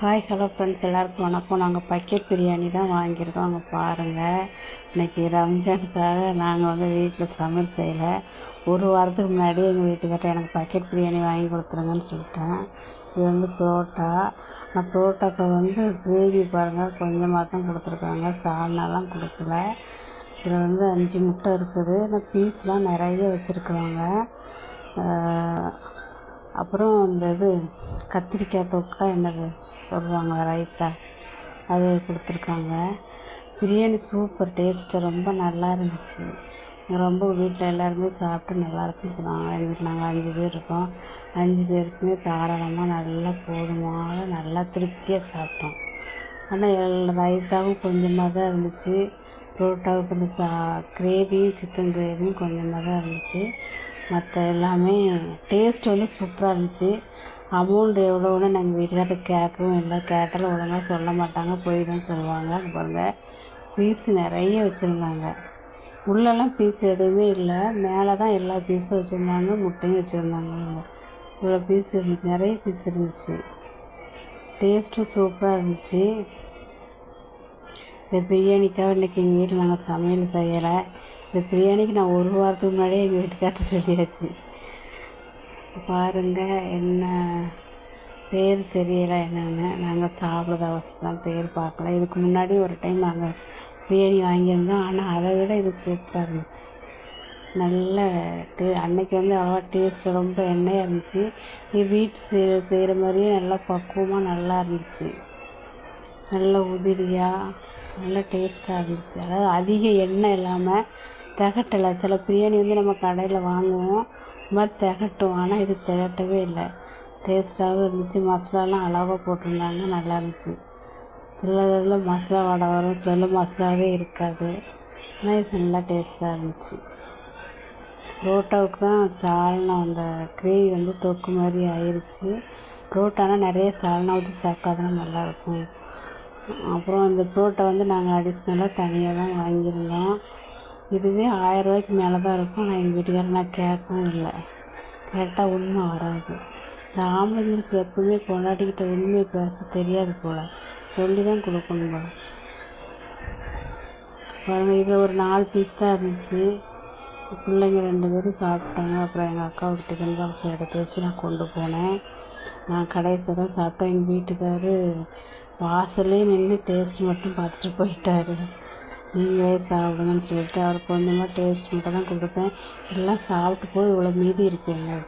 Hi hello friends, எல்லாருக்கும் வணக்கம். நாங்கள் பக்கெட் பிரியாணி தான் வாங்கியிருக்கோம். அங்கே பாருங்கள், இன்றைக்கி ரம்ஜானுக்காக நாங்கள் வீட்டில் சமையல் செய்யலை. ஒரு வாரத்துக்கு முன்னாடியே எங்கள் வீட்டுக்கிட்ட எனக்கு பக்கெட் பிரியாணி வாங்கி கொடுத்துருங்கன்னு சொல்லிட்டேன். இது புரோட்டா. நான் புரோட்டாக்கு கிரேவி பாருங்கள் கொஞ்சமாக தான் கொடுத்துருக்காங்க, சால்னாலாம் கொடுக்கல. இதில் 5 முட்டை இருக்குது. நான் பீஸ்லாம் நிறைய வச்சுருக்குறாங்க. அப்புறம் இது கத்திரிக்காய் தொக்கா என்னது சொல்லுவாங்க, ரைத்தா, அது கொடுத்துருக்காங்க. பிரியாணி சூப்பர் டேஸ்ட்டு, ரொம்ப நல்லா இருந்துச்சு. ரொம்ப வீட்டில் எல்லாருமே சாப்பிட்டு நல்லாயிருக்குன்னு சொன்னாங்க. எங்கள் வீட்டில் நாங்கள் 5 பேர் இருக்கோம். 5 பேருக்குமே தாராளமாக நல்லா போதுமான நல்லா திருப்தியாக சாப்பிட்டோம். ஆனால் ரைத்தாவும் கொஞ்சமாக தான் இருந்துச்சு. புரோட்டாவுக்கு கிரேவியும் சிக்கன் கிரேவியும் கொஞ்சமாக தான் இருந்துச்சு. மற்ற எல்லாமே டேஸ்ட் சூப்பராக இருந்துச்சு. அமௌண்ட் எவ்வளோன்னு நாங்கள் வீட்டுக்கார்ட்ட கேட்கவும் இல்லை. கேட்டாலும் ஒழுங்காக சொல்ல மாட்டாங்க, போய் தான் சொல்லுவாங்க. பாருங்கள், பீஸு நிறைய வச்சுருந்தாங்க. உள்ளெல்லாம் பீஸ் எதுவுமே இல்லை, மேலே தான் எல்லா பீஸும் வச்சுருந்தாங்க. முட்டையும் வச்சுருந்தாங்க. இவ்வளோ பீஸ் இருந்துச்சு, நிறைய பீஸ் இருந்துச்சு. டேஸ்ட்டும் சூப்பராக இருந்துச்சு. இந்த பிரியாணிக்காக இன்றைக்கி எங்கள் வீட்டில் நாங்கள் சமையல் செய்யலை. இந்த பிரியாணிக்கு நான் ஒரு வாரத்துக்கு முன்னாடியே எங்கள் வீட்டுக்கார்ட்ட சொல்லியாச்சு. பாருங்கள், என்ன பேர் தெரியலை என்னென்னு. நாங்கள் சாப்பிட்ற அவசரம் தான், பேர் பார்க்கல. இதுக்கு முன்னாடி ஒரு டைம் நாங்கள் பிரியாணி வாங்கியிருந்தோம். ஆனால் அதை விட இது சூப்பராக இருந்துச்சு. நல்ல அன்றைக்கி அவ்வளோவா டேஸ்ட்டு ரொம்ப எண்ணெயாக இருந்துச்சு. இது வீட்டு செய்கிற மாதிரியே நல்லா பக்குவமாக நல்லா இருந்துச்சு. நல்ல உதிரியாக நல்ல டேஸ்ட்டாக இருந்துச்சு. அதாவது அதிக எண்ணெய் இல்லாமல் திகட்டலை. சில பிரியாணி நம்ம கடையில் வாங்குவோம், இந்த மாதிரி திகட்டும். ஆனால் இது திகட்டவே இல்லை, டேஸ்ட்டாகவும் இருந்துச்சு. மசாலாலாம் அளவாக போட்டிருந்தாங்க, நல்லா இருந்துச்சு. சில இதில் மசாலா வடை வரும், சில இதில் மசாலாவே இருக்காது. ஆனால் இது நல்லா டேஸ்ட்டாக இருந்துச்சு. புரோட்டாவுக்கு தான் சால்னா, அந்த கிரேவி தொக்கு மாதிரி ஆயிடுச்சு. புரோட்டானா நிறைய சால்னா ஊற்றி சாப்பிட்டா தான் நல்லாயிருக்கும். அப்புறம் இந்த புரோட்டா நாங்கள் அடிஷ்னலாக தனியாக தான் வாங்கியிருந்தோம். இதுவே 1000 ரூபாய்க்கு மேலே தான் இருக்கும். நான் எங்கள் வீட்டுக்காரர் நான் கேட்கவும் இல்லை, கேட்டால் உண்மை வராது. இந்த ஆம்பளைங்களுக்கு எப்பவுமே பொண்டாட்டிக்கிட்ட உண்மையை பேச தெரியாது போல், சொல்லி தான் கொடுக்கணும் போல். பாருங்கள், இதில் ஒரு 4 பீஸ் தான் இருந்துச்சு. பிள்ளைங்க 2 பேரும் சாப்பிட்டாங்க. அப்புறம் எங்கள் அக்காவுக்கு டிஃபன் பாக்ஸ் எடுத்து வச்சு நான் கொண்டு போனேன். நான் கடைசியாக தான் சாப்பிட்டேன். எங்கள் வீட்டுக்காரரு வாசல்லே நின்று டேஸ்ட் மட்டும் பார்த்துட்டு போயிட்டார். நீங்களே சாப்பிடுங்கன்னு சொல்லிட்டு அவர் கொஞ்சமாக டேஸ்ட் மட்டும் தான் கொடுத்தேன். எல்லாம் சாப்பிட்டு போய் இவ்வளோ மீதி இருக்குங்க.